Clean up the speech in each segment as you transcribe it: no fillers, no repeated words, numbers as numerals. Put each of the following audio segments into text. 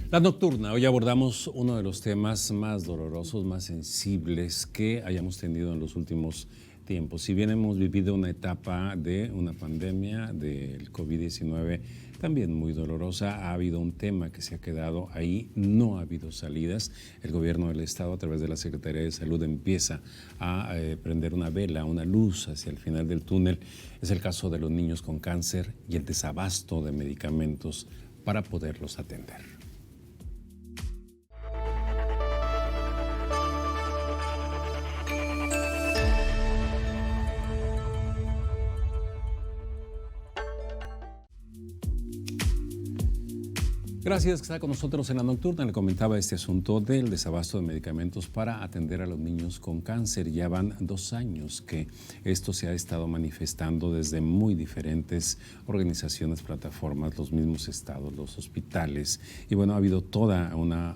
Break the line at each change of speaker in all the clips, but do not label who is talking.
La nocturna, hoy abordamos uno de los temas más dolorosos, más sensibles que hayamos tenido en los últimos tiempos. Si bien hemos vivido una etapa de una pandemia del COVID-19 también muy dolorosa, ha habido un tema que se ha quedado ahí, no ha habido salidas. El gobierno del estado a través de la Secretaría de Salud empieza a prender una vela, una luz hacia el final del túnel. Es el caso de los niños con cáncer y el desabasto de medicamentos para poderlos atender. Gracias que está con nosotros en la nocturna. Le comentaba este asunto del desabasto de medicamentos para atender a los niños con cáncer. Ya van 2 años que esto se ha estado manifestando desde muy diferentes organizaciones, plataformas, los mismos estados, los hospitales. Y bueno, ha habido toda una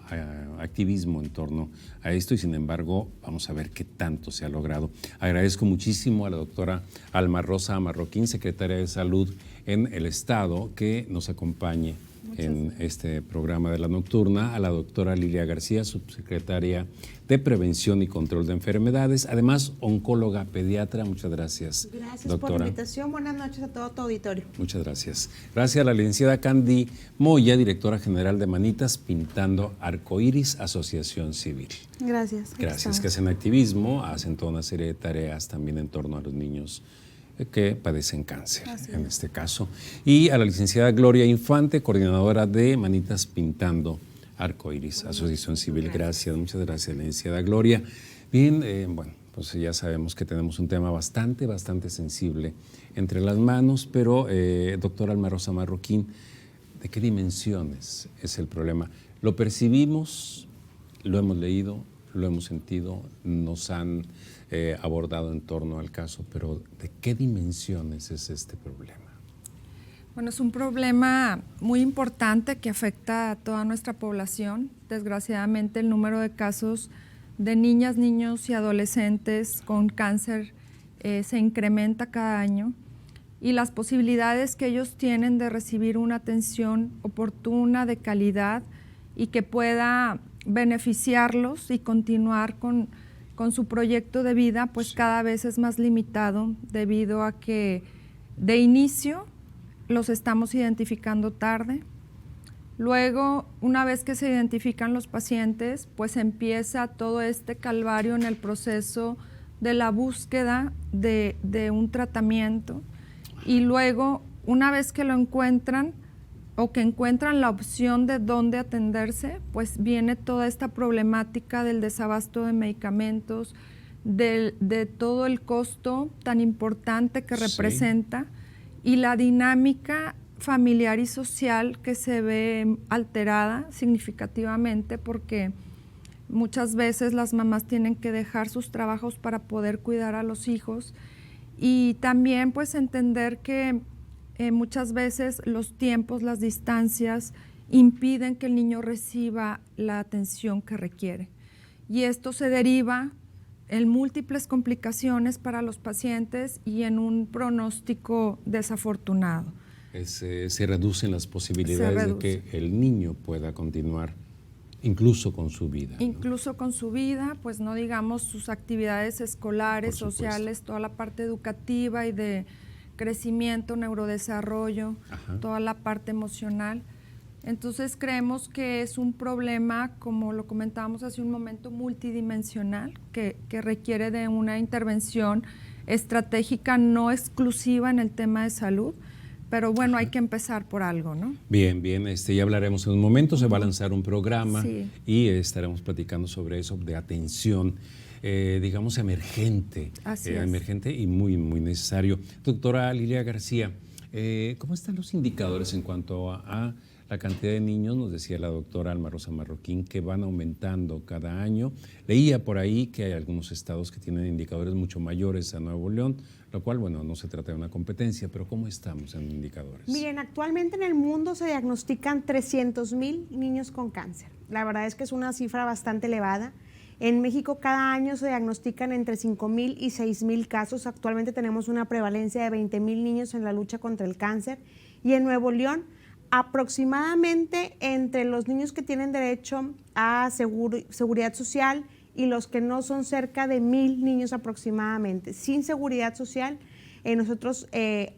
activismo en torno a esto y sin embargo vamos a ver qué tanto se ha logrado. Agradezco muchísimo a la doctora Alma Rosa Marroquín, secretaria de Salud en el estado, que nos acompañe en este programa de la nocturna, a la doctora Lilia García, subsecretaria de Prevención y Control de Enfermedades, además oncóloga pediatra. Muchas gracias.
Gracias
doctora.
Por la invitación. Buenas noches a todo tu auditorio.
Muchas gracias. Gracias a la licenciada Candy Moya, directora general de Manitas Pintando Arcoíris, Asociación Civil.
Gracias.
Gracias, que hacen activismo, hacen toda una serie de tareas también en torno a los niños que padecen cáncer, en este caso. Y a la licenciada Gloria Infante, coordinadora de Manitas Pintando Arcoíris, Asociación Civil. Gracias, muchas gracias, licenciada Gloria. Bien, bueno, pues ya sabemos que tenemos un tema bastante sensible entre las manos, pero doctora Alma Rosa Marroquín, ¿de qué dimensiones es el problema? Lo percibimos, lo hemos leído, lo hemos sentido, nos han abordado en torno al caso, pero ¿de qué dimensiones es este problema?
Bueno, es un problema muy importante que afecta a toda nuestra población. Desgraciadamente, el número de casos de niñas, niños y adolescentes con cáncer se incrementa cada año y las posibilidades que ellos tienen de recibir una atención oportuna, de calidad y que pueda beneficiarlos y continuar con su proyecto de vida, pues cada vez es más limitado debido a que de inicio los estamos identificando tarde. Luego, una vez que se identifican los pacientes, pues empieza todo este calvario en el proceso de la búsqueda de un tratamiento y luego, una vez que lo encuentran, o que encuentran la opción de dónde atenderse, pues viene toda esta problemática del desabasto de medicamentos, de todo el costo tan importante que representa y la dinámica familiar y social que se ve alterada significativamente porque muchas veces las mamás tienen que dejar sus trabajos para poder cuidar a los hijos y también pues entender que muchas veces los tiempos, las distancias impiden que el niño reciba la atención que requiere. Y esto se deriva en múltiples complicaciones para los pacientes y en un pronóstico desafortunado.
Se reducen las posibilidades de que el niño pueda continuar incluso con su vida.
Incluso con su vida, pues no digamos sus actividades escolares, sociales, toda la parte educativa y de crecimiento, neurodesarrollo, toda la parte emocional. Entonces creemos que es un problema, como lo comentábamos hace un momento, multidimensional, que requiere de una intervención estratégica no exclusiva en el tema de salud, pero bueno, hay que empezar por algo, ¿no? Bien,
ya hablaremos en un momento, se va a lanzar un programa y estaremos platicando sobre eso, de atención digamos, emergente y muy necesario. Doctora Lilia García, ¿cómo están los indicadores en cuanto a la cantidad de niños? Nos decía la doctora Alma Rosa Marroquín que van aumentando cada año. Leía por ahí que hay algunos estados que tienen indicadores mucho mayores a Nuevo León, lo cual, bueno, no se trata de una competencia, pero ¿cómo estamos en indicadores?
Miren, actualmente en el mundo se diagnostican 300,000 niños con cáncer. La verdad es que es una cifra bastante elevada. En México cada año se diagnostican entre 5,000 y 6,000 casos. Actualmente tenemos una prevalencia de 20,000 niños en la lucha contra el cáncer. Y en Nuevo León Aproximadamente entre los niños que tienen derecho a seguridad social y los que no, son cerca de 1,000 niños aproximadamente. Sin seguridad social, nosotros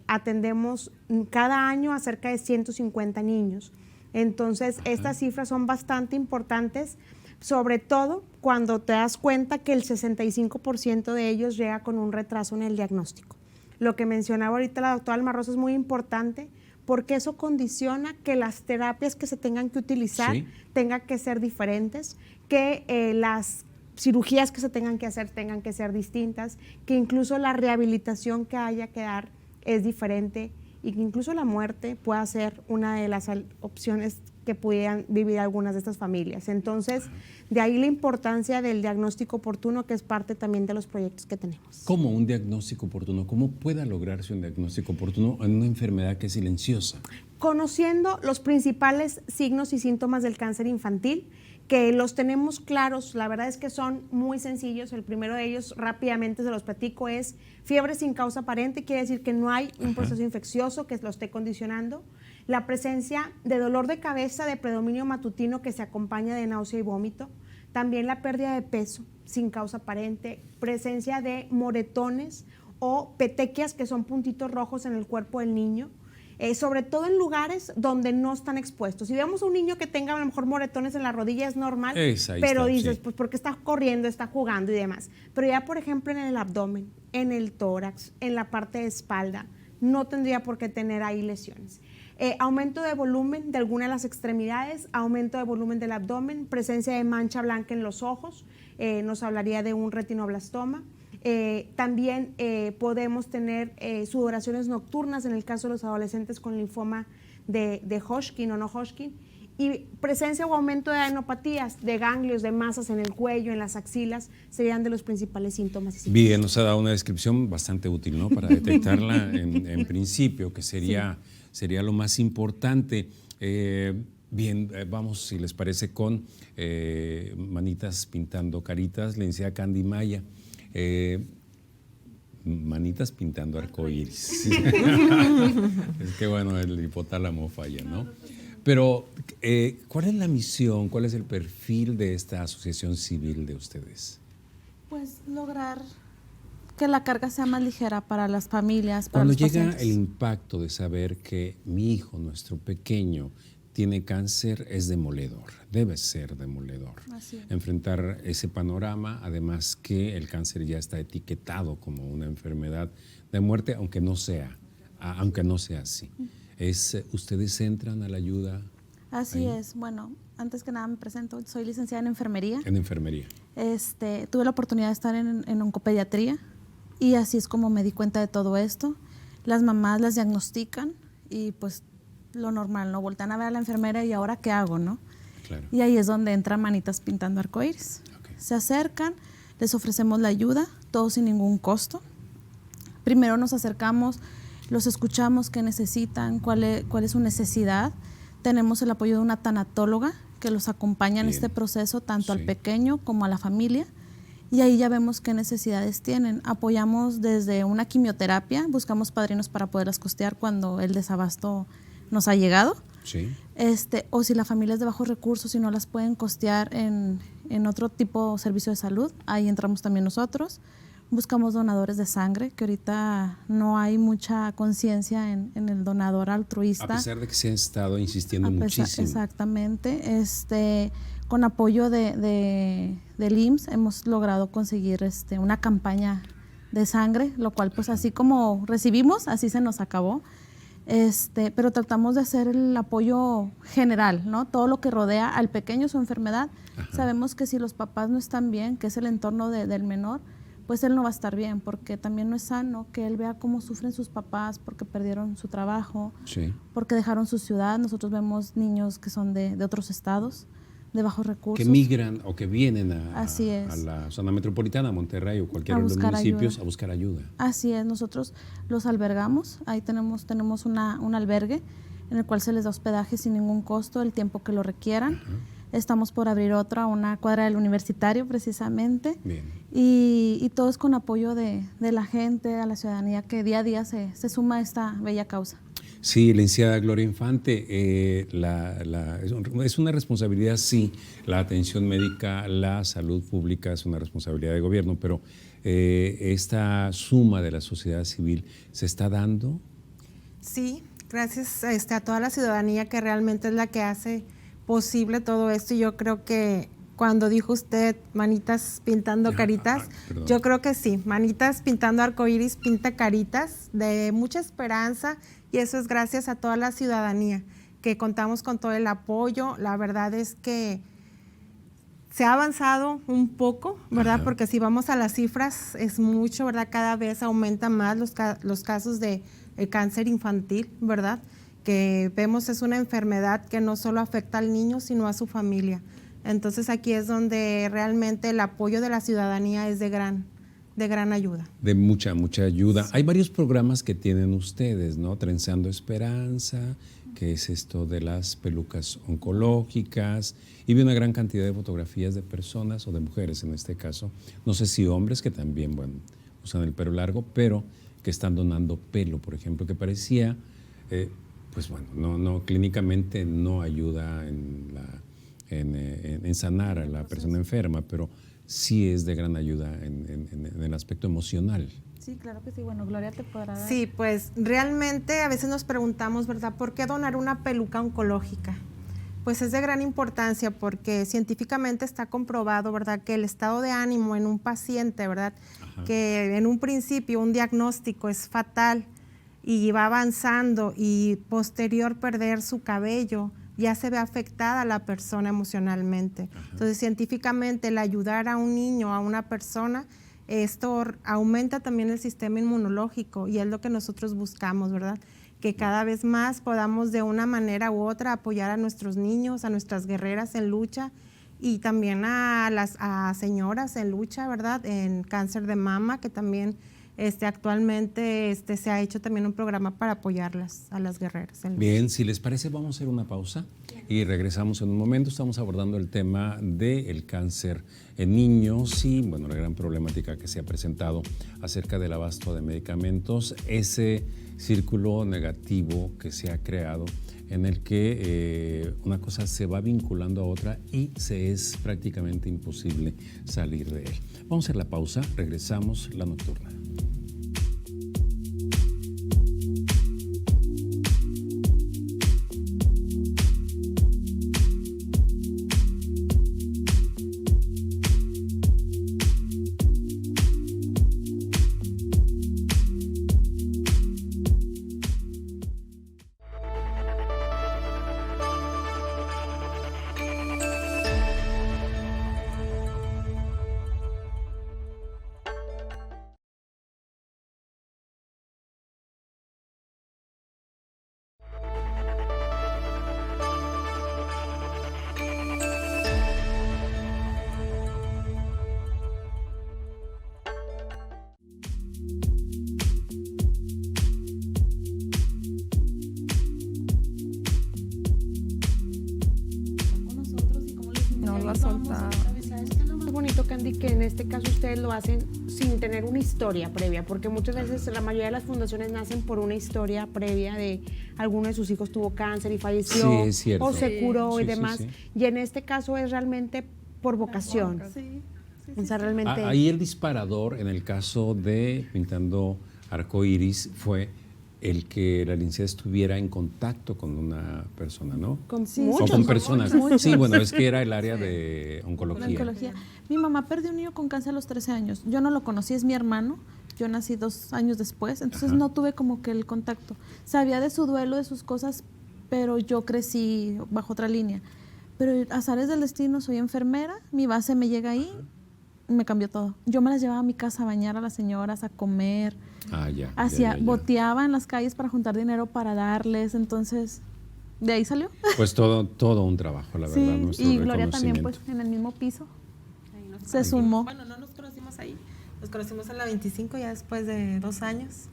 atendemos cada año a cerca de 150 niños. Entonces, estas cifras son bastante importantes, sobre todo cuando te das cuenta que el 65% de ellos llega con un retraso en el diagnóstico. Lo que mencionaba ahorita la doctora Alma Rosa es muy importante, porque eso condiciona que las terapias que se tengan que utilizar tengan que ser diferentes, que las cirugías que se tengan que hacer tengan que ser distintas, que incluso la rehabilitación que haya que dar es diferente y que incluso la muerte pueda ser una de las opciones que pudieran vivir algunas de estas familias. Entonces, de ahí la importancia del diagnóstico oportuno, que es parte también de los proyectos que tenemos.
¿Cómo un diagnóstico oportuno? ¿Cómo puede lograrse un diagnóstico oportuno en una enfermedad que es silenciosa?
Conociendo los principales signos y síntomas del cáncer infantil, que los tenemos claros, la verdad es que son muy sencillos. El primero de ellos, rápidamente se los platico, es fiebre sin causa aparente, quiere decir que no hay un proceso infeccioso que lo esté condicionando. La presencia de dolor de cabeza de predominio matutino que se acompaña de náusea y vómito. También la pérdida de peso sin causa aparente, presencia de moretones o petequias, que son puntitos rojos en el cuerpo del niño. Sobre todo en lugares donde no están expuestos. Si vemos a un niño que tenga a lo mejor moretones en la rodilla, es normal, pero dices, pues porque está corriendo, está jugando y demás. Pero ya, por ejemplo, en el abdomen, en el tórax, en la parte de espalda, no tendría por qué tener ahí lesiones. Aumento de volumen de alguna de las extremidades, aumento de volumen del abdomen, presencia de mancha blanca en los ojos, nos hablaría de un retinoblastoma. También podemos tener sudoraciones nocturnas en el caso de los adolescentes con linfoma de Hodgkin o no Hodgkin, y presencia o aumento de adenopatías, de ganglios, de masas en el cuello, en las axilas, serían de los principales síntomas.
Bien, nos ha dado una descripción bastante útil, ¿no? Para detectarla en principio, que sería lo más importante. Bien, vamos, si les parece, con Manitas Pintando Caritas, la licenciada Candy Maya. Manitas pintando arcoíris. Es que bueno, el hipotálamo falla, ¿no? Pero, ¿cuál es la misión, cuál es el perfil de esta asociación civil de ustedes?
Pues lograr que la carga sea más ligera para las familias, para
Cuando
los
llega
pacientes.
el impacto de saber que mi hijo, nuestro pequeño, tiene cáncer, es demoledor, debe ser demoledor.
Así es.
Enfrentar ese panorama, además que el cáncer ya está etiquetado como una enfermedad de muerte, aunque no sea así. ¿Ustedes entran a la ayuda?
Así
ahí.
es. Bueno, antes que nada me presento, soy licenciada en enfermería.
En enfermería.
Tuve la oportunidad de estar en oncopediatría y así es como me di cuenta de todo esto. Las mamás las diagnostican y pues lo normal, ¿no? Voltean a ver a la enfermera y ¿ahora qué hago, no?
Claro.
Y ahí es donde entran Manitas Pintando Arcoíris.
Okay.
Se acercan, les ofrecemos la ayuda, todo sin ningún costo. Primero nos acercamos, los escuchamos qué necesitan, cuál es su necesidad. Tenemos el apoyo de una tanatóloga que los acompaña en este proceso, tanto al pequeño como a la familia. Y ahí ya vemos qué necesidades tienen. Apoyamos desde una quimioterapia, buscamos padrinos para poderlas costear cuando el desabasto nos ha llegado.
Sí.
O si la familia es de bajos recursos y no las pueden costear en otro tipo de servicio de salud, ahí entramos también nosotros. Buscamos donadores de sangre, que ahorita no hay mucha conciencia en el donador altruista.
A pesar de que se han estado insistiendo muchísimo.
Exactamente. Con apoyo del IMSS hemos logrado conseguir una campaña de sangre, lo cual pues así como recibimos, así se nos acabó. Pero tratamos de hacer el apoyo general, ¿no? Todo lo que rodea al pequeño, su enfermedad. Ajá. Sabemos que si los papás no están bien, que es el entorno del menor, pues él no va a estar bien, porque también no es sano que él vea cómo sufren sus papás porque perdieron su trabajo, porque dejaron su ciudad. Nosotros vemos niños que son de otros estados, de bajos recursos.
Que migran o que vienen a la zona metropolitana, a Monterrey o cualquiera de los municipios a buscar ayuda.
Así es, nosotros los albergamos, ahí tenemos un albergue en el cual se les da hospedaje sin ningún costo, el tiempo que lo requieran. Ajá. Estamos por abrir otra, una cuadra del Universitario precisamente.
Bien.
Y todo es con apoyo de la gente, a la ciudadanía que día a día se suma a esta bella causa.
Sí, licenciada Gloria Infante, es una responsabilidad, sí, la atención médica, la salud pública es una responsabilidad de gobierno, pero esta suma de la sociedad civil se está dando.
Sí, gracias a toda la ciudadanía que realmente es la que hace posible todo esto. Y yo creo que cuando dijo usted manitas pintando caritas, yo creo que sí, manitas pintando arcoíris, pinta caritas de mucha esperanza, y eso es gracias a toda la ciudadanía, que contamos con todo el apoyo. La verdad es que se ha avanzado un poco, ¿verdad? Ajá. Porque si vamos a las cifras es mucho, ¿verdad? Cada vez aumentan más los casos de cáncer infantil, ¿verdad? Que vemos es una enfermedad que no solo afecta al niño, sino a su familia. Entonces aquí es donde realmente el apoyo de la ciudadanía es de gran ayuda.
De mucha ayuda. Sí. Hay varios programas que tienen ustedes, ¿no? Trenzando Esperanza, que es esto de las pelucas oncológicas, y vi una gran cantidad de fotografías de personas, o de mujeres en este caso, no sé si hombres que también, bueno, usan el pelo largo, pero que están donando pelo, por ejemplo, que parecía, pues bueno, no clínicamente no ayuda en sanar a la persona enferma, pero sí es de gran ayuda en el aspecto emocional.
Sí, claro que sí. Bueno, Gloria te podrá dar.
Sí, pues realmente a veces nos preguntamos, ¿verdad? ¿Por qué donar una peluca oncológica? Pues es de gran importancia porque científicamente está comprobado, ¿verdad? Que el estado de ánimo en un paciente, ¿verdad? Ajá. Que en un principio un diagnóstico es fatal y va avanzando y posterior perder su cabello, ya se ve afectada la persona emocionalmente. Ajá. Entonces, científicamente, el ayudar a un niño, a una persona, esto aumenta también el sistema inmunológico, y es lo que nosotros buscamos, ¿verdad? Que cada vez más podamos de una manera u otra apoyar a nuestros niños, a nuestras guerreras en lucha, y también a señoras en lucha, ¿verdad? En cáncer de mama, que también actualmente se ha hecho también un programa para apoyarlas a las guerreras en lucha.
Bien, si les parece, vamos a hacer una pausa y regresamos en un momento. Estamos abordando el tema del cáncer en niños y, bueno, la gran problemática que se ha presentado acerca del abasto de medicamentos, ese círculo negativo que se ha creado en el que una cosa se va vinculando a otra y se es prácticamente imposible salir de él. Vamos a hacer la pausa, regresamos, La Nocturna.
Que en este caso ustedes lo hacen sin tener una historia previa, porque muchas veces la mayoría de las fundaciones nacen por una historia previa de alguno de sus hijos tuvo cáncer y falleció, sí, es cierto, o se curó y demás, sí. Y en este caso es realmente por vocación. O sea, realmente...
Ahí el disparador en el caso de Pintando Arcoíris fue el que la licenciada estuviera en contacto con una persona, ¿no?
Con
personas. Sí, bueno, es que era el área de oncología.
Mi mamá perdió un niño con cáncer a los 13 años. Yo no lo conocí, es mi hermano. Yo nací 2 años después, entonces Ajá. No tuve como que el contacto. Sabía de su duelo, de sus cosas, pero yo crecí bajo otra línea. Pero azares del destino, soy enfermera, mi base me llega ahí, me cambió todo. Yo me las llevaba a mi casa a bañar a las señoras, a comer. Boteaba en las calles para juntar dinero para darles, entonces de ahí salió.
Pues todo un trabajo, la verdad. Nuestro
y Gloria también, pues, en el mismo piso. Se sumó.
Bueno, no nos conocimos ahí, nos conocimos en la 25 ya después de 2 años,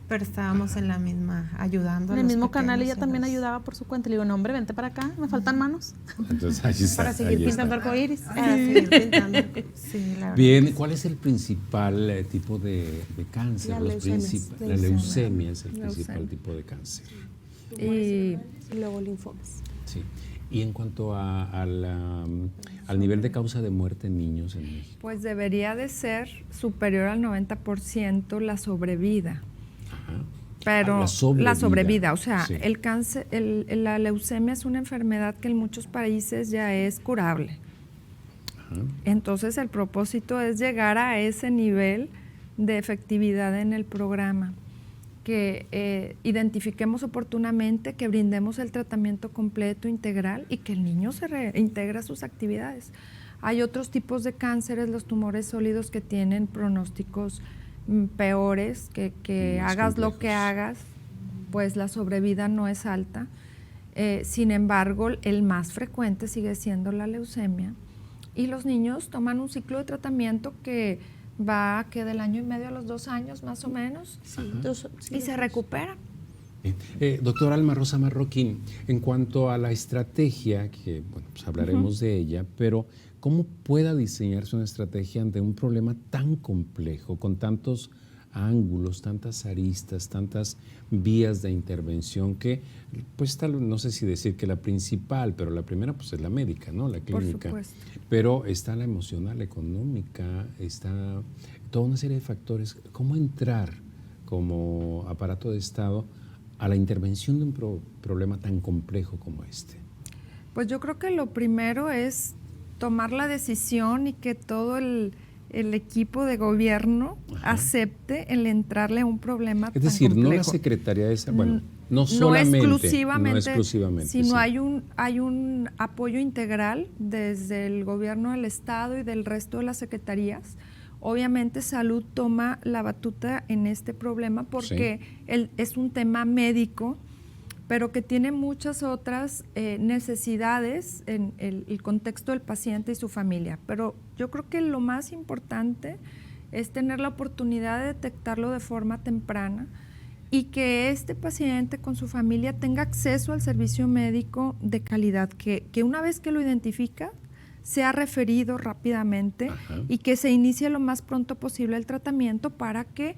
pero estábamos en la misma, ayudando.
En el mismo canal ella también ayudaba por su cuenta. Le digo, no, hombre, vente para acá, me faltan manos.
Entonces ahí está.
Para seguir pintando arcoíris. Para seguir pintando. Sí, la verdad.
Bien, ¿cuál es el principal tipo de cáncer?
La leucemia
La leucemia es el principal tipo de cáncer.
Y
luego linfomas.
Sí. Y en cuanto al nivel de causa de muerte en niños en México.
pues debería de ser superior al 90% la sobrevida.
Ajá.
Pero
La sobrevida.
o sea,
Sí.
el cáncer, la leucemia es una enfermedad que en muchos países ya es curable.
Ajá.
Entonces el propósito es llegar a ese nivel de efectividad en el programa, que identifiquemos oportunamente, que brindemos el tratamiento completo, integral y que el niño se reintegre a sus actividades. Hay otros tipos de cánceres, los tumores sólidos, que tienen pronósticos peores, que
Más
hagas lo
complejos.
que hagas, pues la sobrevida no es alta. Sin embargo, el más frecuente sigue siendo la leucemia. Y los niños toman un ciclo de tratamiento que va del año y medio a los 2 años más o menos, y se recuperan.
Doctora Alma Rosa Marroquín, en cuanto a la estrategia, que bueno, pues hablaremos de ella, pero ¿cómo pueda diseñarse una estrategia ante un problema tan complejo, con tantos ángulos, tantas aristas, tantas vías de intervención que, pues no sé si decir que la principal, pero la primera pues es la médica, ¿no? La clínica.
Por supuesto.
Pero está la emocional, la económica, está toda una serie de factores. ¿Cómo entrar como aparato de Estado a la intervención de un problema tan complejo como este?
Pues yo creo que lo primero es tomar la decisión y que todo el equipo de gobierno acepte el entrarle a un problema
Es decir,
tan complejo.
no la Secretaría de Salud, bueno, no exclusivamente,
sino
sí.
hay un apoyo integral desde el gobierno del Estado y del resto de las secretarías. Obviamente Salud toma la batuta en este problema porque es un tema médico, pero que tiene muchas otras necesidades en el contexto del paciente y su familia. Pero yo creo que lo más importante es tener la oportunidad de detectarlo de forma temprana y que este paciente con su familia tenga acceso al servicio médico de calidad, que una vez que lo identifica, sea referido rápidamente y que se inicie lo más pronto posible el tratamiento para que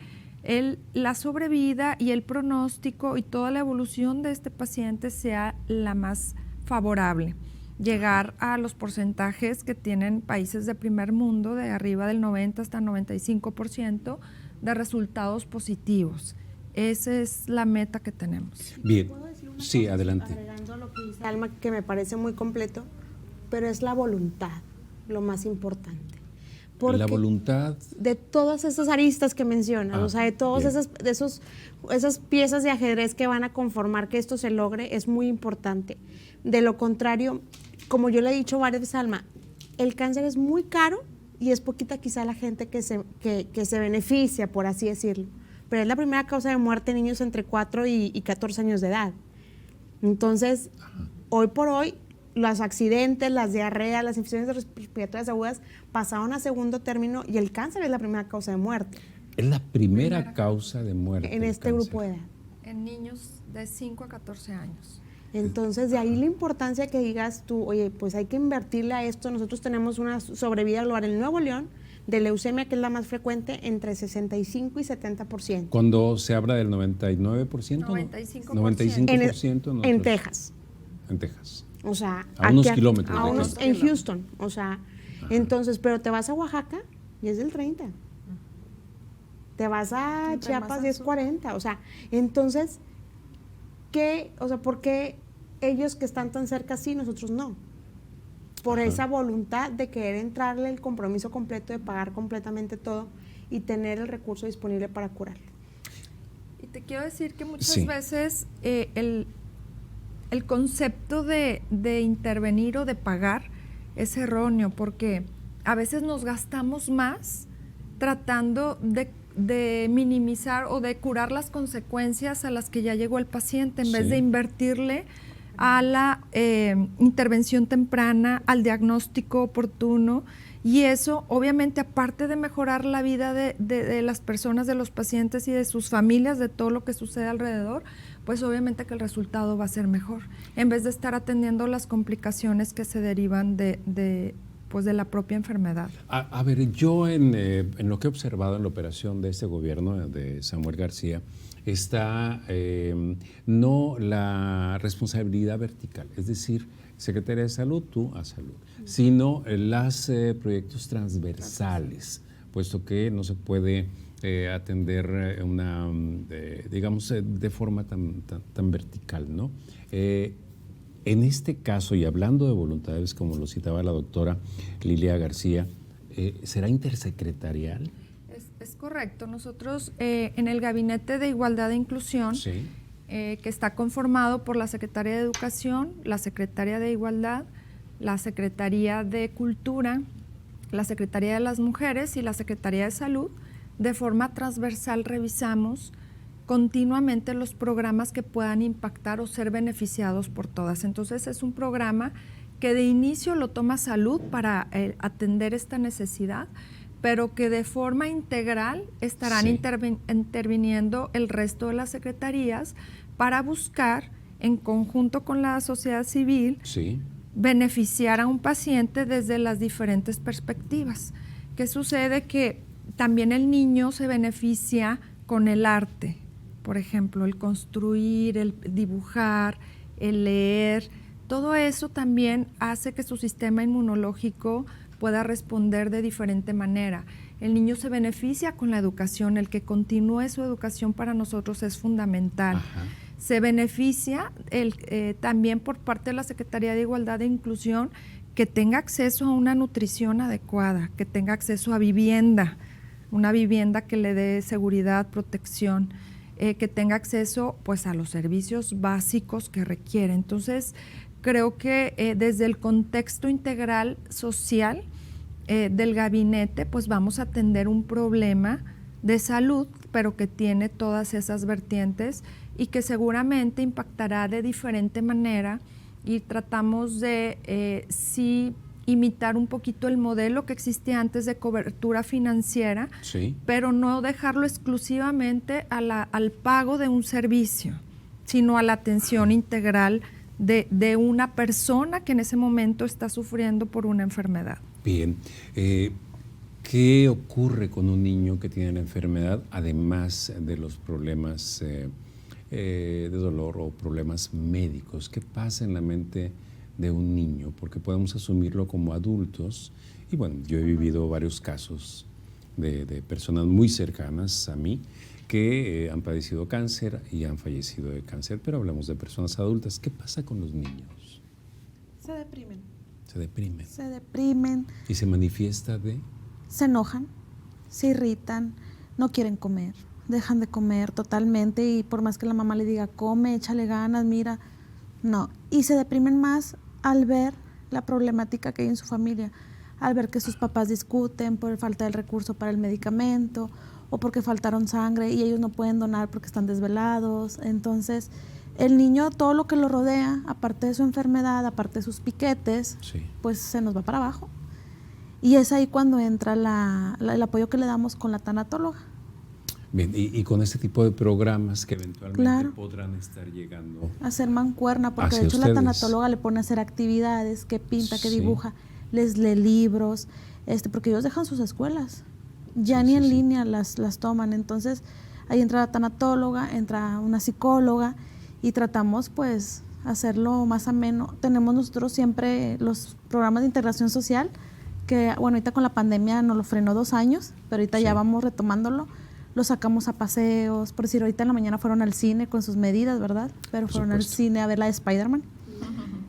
la sobrevida y el pronóstico y toda la evolución de este paciente sea la más favorable. Llegar a los porcentajes que tienen países de primer mundo, de arriba del 90 hasta 95% de resultados positivos. Esa es la meta que tenemos.
Bien,
¿Puedo decir una
sí,
cosa?
adelante.
Agregando a lo que dice Alma, que me parece muy completo, pero es la voluntad lo más importante.
La voluntad
de todas esas aristas que mencionas, o sea, de todas esas piezas de ajedrez que van a conformar que esto se logre, es muy importante. De lo contrario, como yo le he dicho varias veces a Alma, el cáncer es muy caro y es poquita quizá la gente que se beneficia, por así decirlo. Pero es la primera causa de muerte en niños entre 4 y 14 años de edad. Entonces, hoy por hoy, los accidentes, las diarreas, las infecciones respiratorias agudas pasaron a segundo término y el cáncer es la primera causa de muerte.
Es la primera causa de muerte
en este grupo de edad.
En niños de 5 a 14 años.
Entonces, de ahí la importancia que digas tú, oye, pues hay que invertirle a esto. Nosotros tenemos una sobrevida global en Nuevo León de leucemia, que es la más frecuente, entre 65 y 70%.
Cuando se habla del 99%,
95%.
95%
en Texas.
En Texas.
O sea,
a unos kilómetros.
En Houston. O sea, entonces, pero te vas a Oaxaca y es del 30. Te vas a Chiapas y es 40. O sea, entonces, ¿por qué ellos que están tan cerca sí, nosotros no? Por esa voluntad de querer entrarle el compromiso completo de pagar completamente todo y tener el recurso disponible para curarle.
Y te quiero decir que muchas veces el concepto de intervenir o de pagar es erróneo, porque a veces nos gastamos más tratando de minimizar o de curar las consecuencias a las que ya llegó el paciente, en vez de invertirle a la intervención temprana, al diagnóstico oportuno, y eso obviamente, aparte de mejorar la vida de las personas, de los pacientes y de sus familias, de todo lo que sucede alrededor, pues obviamente que el resultado va a ser mejor, en vez de estar atendiendo las complicaciones que se derivan de pues de la propia enfermedad.
A ver, yo en lo que he observado en la operación de este gobierno de Samuel García está no la responsabilidad vertical, es decir, Secretaría de Salud, tú a Salud, sino los proyectos transversales, puesto que no se puede atender digamos, de forma tan vertical, ¿no? En este caso, y hablando de voluntades, como lo citaba la doctora Lilia García, ¿será intersecretarial?
Es correcto. Nosotros en el Gabinete de Igualdad e Inclusión,
Sí.
Que está conformado por la Secretaría de Educación, la Secretaría de Igualdad, la Secretaría de Cultura, la Secretaría de las Mujeres y la Secretaría de Salud, de forma transversal revisamos continuamente los programas que puedan impactar o ser beneficiados por todas. Entonces es un programa que de inicio lo toma Salud para atender esta necesidad, pero que de forma integral estarán interviniendo el resto de las secretarías para buscar, en conjunto con la sociedad civil, beneficiar a un paciente desde las diferentes perspectivas. ¿Qué sucede? Que también el niño se beneficia con el arte, por ejemplo, el construir, el dibujar, el leer, todo eso también hace que su sistema inmunológico pueda responder de diferente manera. El niño se beneficia con la educación, el que continúe su educación para nosotros es fundamental.
Ajá.
Se beneficia también por parte de la Secretaría de Igualdad e Inclusión que tenga acceso a una nutrición adecuada, que tenga acceso a vivienda, una vivienda que le dé seguridad, protección, que tenga acceso pues a los servicios básicos que requiere. Entonces, creo que desde el contexto integral social del gabinete, pues vamos a atender un problema de salud, pero que tiene todas esas vertientes y que seguramente impactará de diferente manera, y tratamos de sí imitar un poquito el modelo que existía antes de cobertura financiera, pero no dejarlo exclusivamente al pago de un servicio, sino a la atención integral de una persona que en ese momento está sufriendo por una enfermedad.
Bien. ¿Qué ocurre con un niño que tiene la enfermedad, además de los problemas de dolor o problemas médicos? ¿Qué pasa en la mente de un niño? Porque podemos asumirlo como adultos. Y bueno, yo he vivido varios casos de personas muy cercanas a mí que han padecido cáncer y han fallecido de cáncer, pero hablamos de personas adultas. ¿Qué pasa con los niños?
Se deprimen.
Se deprimen.
Se deprimen.
¿Y se manifiesta de?
Se enojan, se irritan, no quieren comer, dejan de comer totalmente, y por más que la mamá le diga, come, échale ganas, mira, no. Y se deprimen más al ver la problemática que hay en su familia, al ver que sus papás discuten por falta del recurso para el medicamento o porque faltaron sangre y ellos no pueden donar porque están desvelados. Entonces, el niño, todo lo que lo rodea, aparte de su enfermedad, aparte de sus piquetes, pues se nos va para abajo. Y es ahí cuando entra el apoyo que le damos con la tanatóloga.
Bien, y con este tipo de programas que eventualmente podrán estar llegando
a hacer mancuerna, porque de hecho
ustedes.
La tanatóloga le pone a hacer actividades, que pinta, que dibuja, les lee libros, porque ellos dejan sus escuelas, ya ni en línea las toman. Entonces ahí entra la tanatóloga, entra una psicóloga y tratamos pues hacerlo más ameno. Tenemos nosotros siempre los programas de integración social, que bueno, ahorita con la pandemia nos lo frenó 2 años, pero ahorita ya vamos retomándolo. Los sacamos a paseos, por decir, ahorita en la mañana fueron al cine con sus medidas, ¿verdad? Pero fueron al cine a ver la de Spider-Man.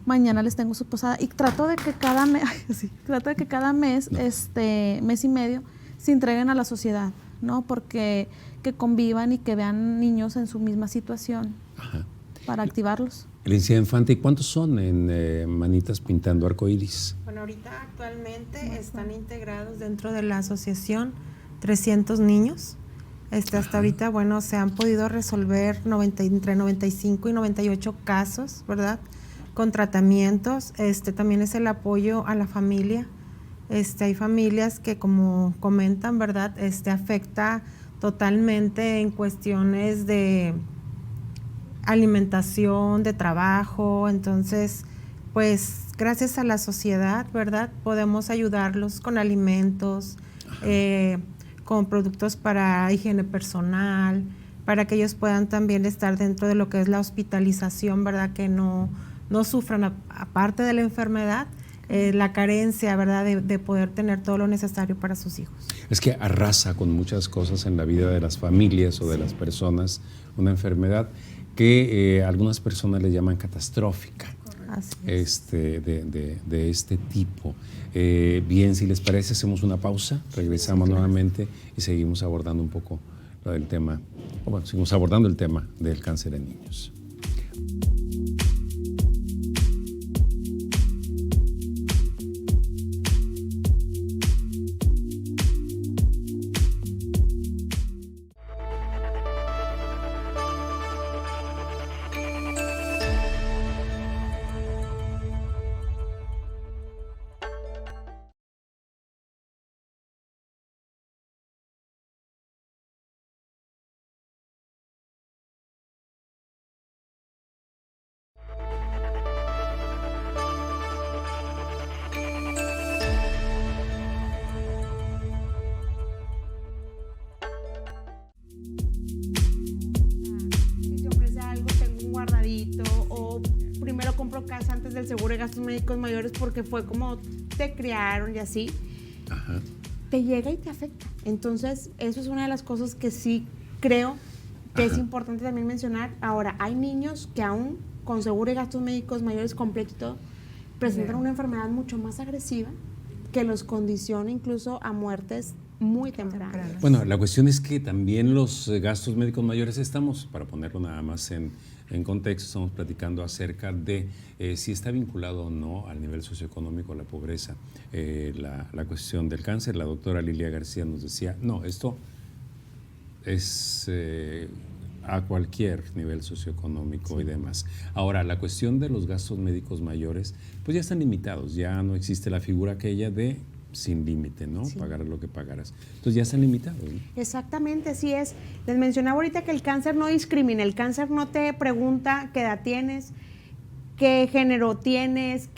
Mañana les tengo su posada y trato de que cada mes, mes y medio, se entreguen a la sociedad, ¿no? Porque que convivan y que vean niños en su misma situación. Ajá. Para activarlos.
Alicia Infante, ¿y cuántos son en Manitas Pintando Arcoíris?
Bueno, ahorita actualmente están integrados dentro de la asociación 300 niños. Hasta ahorita, bueno, se han podido resolver entre 95 y 98 casos, ¿verdad? Con tratamientos. También es el apoyo a la familia. Hay familias que, como comentan, ¿verdad? Afecta totalmente en cuestiones de alimentación, de trabajo. Entonces,
pues gracias a la sociedad, ¿verdad? Podemos ayudarlos con alimentos, con productos para higiene personal, para que ellos puedan también estar dentro de lo que es la hospitalización, ¿verdad? Que no sufran, aparte de la enfermedad, la carencia, ¿verdad? De poder tener todo lo necesario para sus hijos.
Es que arrasa con muchas cosas en la vida de las familias o de las personas una enfermedad que algunas personas le llaman catastrófica. De este tipo. Bien, si les parece, hacemos una pausa, regresamos nuevamente y seguimos abordando un poco lo del tema, bueno, seguimos abordando el tema del cáncer en niños.
Casa antes del seguro de gastos médicos mayores porque fue como te criaron y así, ajá, te llega y te afecta. Entonces, eso es una de las cosas que sí creo que ajá, es importante también mencionar. Ahora, hay niños que aún con seguro de gastos médicos mayores completo y todo, presentan una enfermedad mucho más agresiva que los condiciona incluso a muertes muy tempranas.
Bueno, la cuestión es que también los gastos médicos mayores estamos, para ponerlo nada más en contexto, estamos platicando acerca de si está vinculado o no al nivel socioeconómico, la pobreza, la cuestión del cáncer. La doctora Lilia García nos decía, no, esto es a cualquier nivel socioeconómico sí, y demás. Ahora, la cuestión de los gastos médicos mayores, pues ya están limitados, ya no existe la figura aquella de sin límite, ¿no? Sí. Pagar lo que pagaras. Entonces ya están limitados, ¿no?
Exactamente, así es. Les mencionaba ahorita que el cáncer no discrimina, el cáncer no te pregunta qué edad tienes, qué género tienes,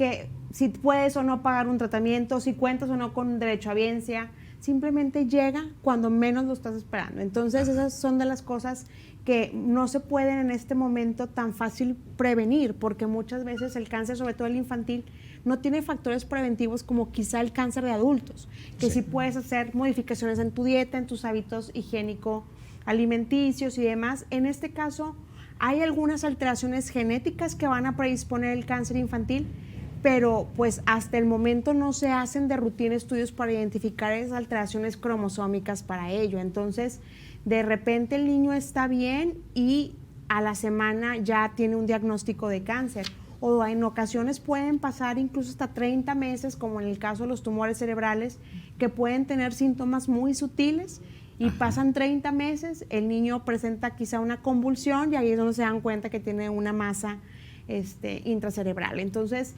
si puedes o no pagar un tratamiento, si cuentas o no con derecho a biencia, simplemente llega cuando menos lo estás esperando. Entonces esas son de las cosas que no se pueden en este momento tan fácil prevenir, porque muchas veces el cáncer, sobre todo el infantil, no tiene factores preventivos como quizá el cáncer de adultos, que sí puedes hacer modificaciones en tu dieta, en tus hábitos higiénico, alimenticios y demás. En este caso, hay algunas alteraciones genéticas que van a predisponer el cáncer infantil, pero pues hasta el momento no se hacen de rutina estudios para identificar esas alteraciones cromosómicas para ello. Entonces, de repente el niño está bien y a la semana ya tiene un diagnóstico de cáncer. O en ocasiones pueden pasar incluso hasta 30 meses, como en el caso de los tumores cerebrales, que pueden tener síntomas muy sutiles y pasan 30 meses, el niño presenta quizá una convulsión y ahí es donde se dan cuenta que tiene una masa intracerebral. Entonces,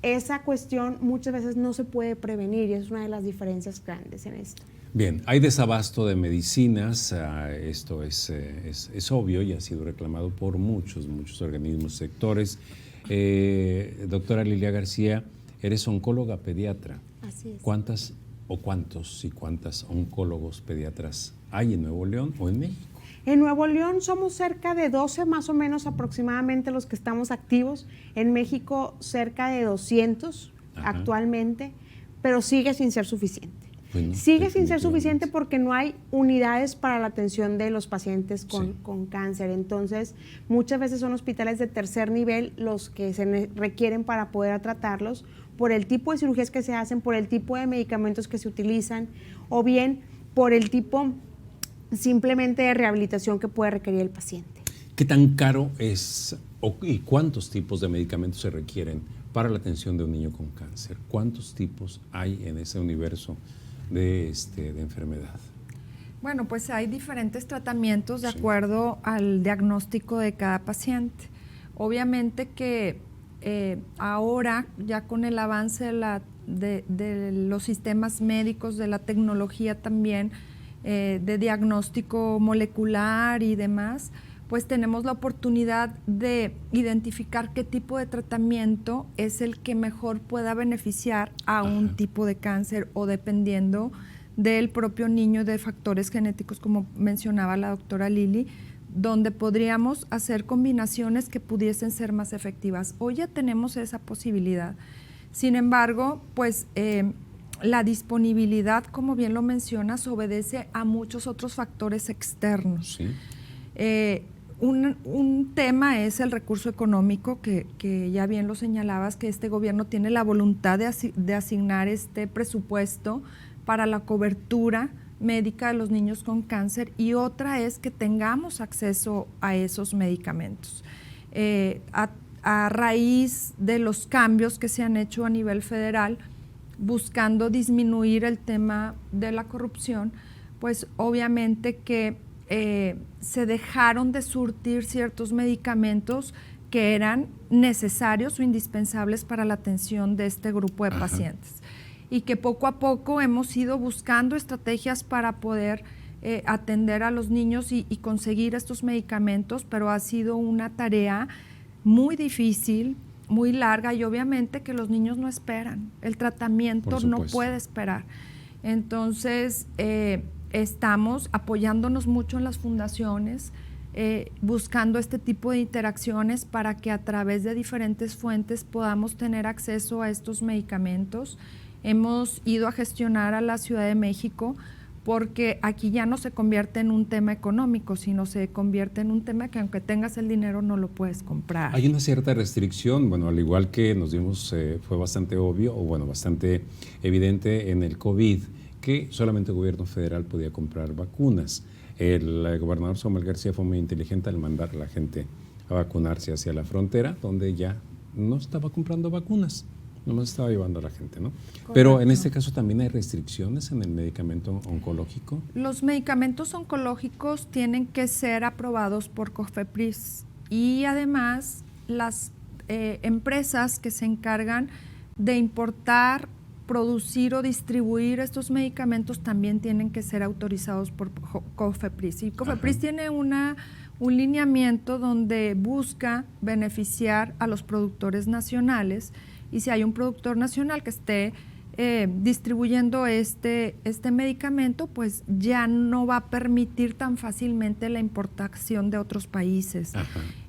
esa cuestión muchas veces no se puede prevenir y es una de las diferencias grandes en esto.
Bien, hay desabasto de medicinas, esto es obvio y ha sido reclamado por muchos organismos, sectores. Doctora Lilia García, eres oncóloga pediatra.
Así es.
¿Cuántas o cuántos y cuántas oncólogos pediatras hay en Nuevo León o en México?
En Nuevo León somos cerca de 12 más o menos aproximadamente los que estamos activos. En México cerca de 200 actualmente, pero sigue sin ser suficiente. Bueno, sigue sin ser suficiente porque no hay unidades para la atención de los pacientes con cáncer. Entonces, muchas veces son hospitales de tercer nivel los que se requieren para poder tratarlos por el tipo de cirugías que se hacen, por el tipo de medicamentos que se utilizan o bien por el tipo simplemente de rehabilitación que puede requerir el paciente.
¿Qué tan caro es y cuántos tipos de medicamentos se requieren para la atención de un niño con cáncer? ¿Cuántos tipos hay en ese universo de enfermedad?
Bueno, pues hay diferentes tratamientos de acuerdo al diagnóstico de cada paciente. Obviamente que ahora, ya con el avance de los sistemas médicos, de la tecnología también, de diagnóstico molecular y demás, pues tenemos la oportunidad de identificar qué tipo de tratamiento es el que mejor pueda beneficiar a un tipo de cáncer, o dependiendo del propio niño, de factores genéticos, como mencionaba la doctora Lili, donde podríamos hacer combinaciones que pudiesen ser más efectivas. Hoy ya tenemos esa posibilidad. Sin embargo, pues la disponibilidad, como bien lo mencionas, obedece a muchos otros factores externos.
Sí.
Un tema es el recurso económico, que ya bien lo señalabas, que este gobierno tiene la voluntad de asignar este presupuesto para la cobertura médica de los niños con cáncer, y otra es que tengamos acceso a esos medicamentos. A raíz de los cambios que se han hecho a nivel federal, buscando disminuir el tema de la corrupción, pues obviamente que se dejaron de surtir ciertos medicamentos que eran necesarios o indispensables para la atención de este grupo de pacientes, y que poco a poco hemos ido buscando estrategias para poder atender a los niños y conseguir estos medicamentos, pero ha sido una tarea muy difícil, muy larga, y obviamente que los niños no esperan, el tratamiento no puede esperar. Entonces, estamos apoyándonos mucho en las fundaciones, buscando este tipo de interacciones para que a través de diferentes fuentes podamos tener acceso a estos medicamentos. Hemos ido a gestionar a la Ciudad de México, porque aquí ya no se convierte en un tema económico, sino se convierte en un tema que aunque tengas el dinero no lo puedes comprar.
Hay una cierta restricción, bueno, al igual que nos dimos, fue bastante obvio, o bueno, bastante evidente en el COVID, que solamente el gobierno federal podía comprar vacunas. El gobernador Samuel García fue muy inteligente al mandar a la gente a vacunarse hacia la frontera, donde ya no estaba comprando vacunas, nomás estaba llevando a la gente, ¿no? Correcto. Pero en este caso también hay restricciones en el medicamento oncológico.
Los medicamentos oncológicos tienen que ser aprobados por COFEPRIS, y además las empresas que se encargan de importar, producir o distribuir estos medicamentos también tienen que ser autorizados por COFEPRIS. Y COFEPRIS tiene un lineamiento donde busca beneficiar a los productores nacionales, y si hay un productor nacional que esté distribuyendo este medicamento, pues ya no va a permitir tan fácilmente la importación de otros países.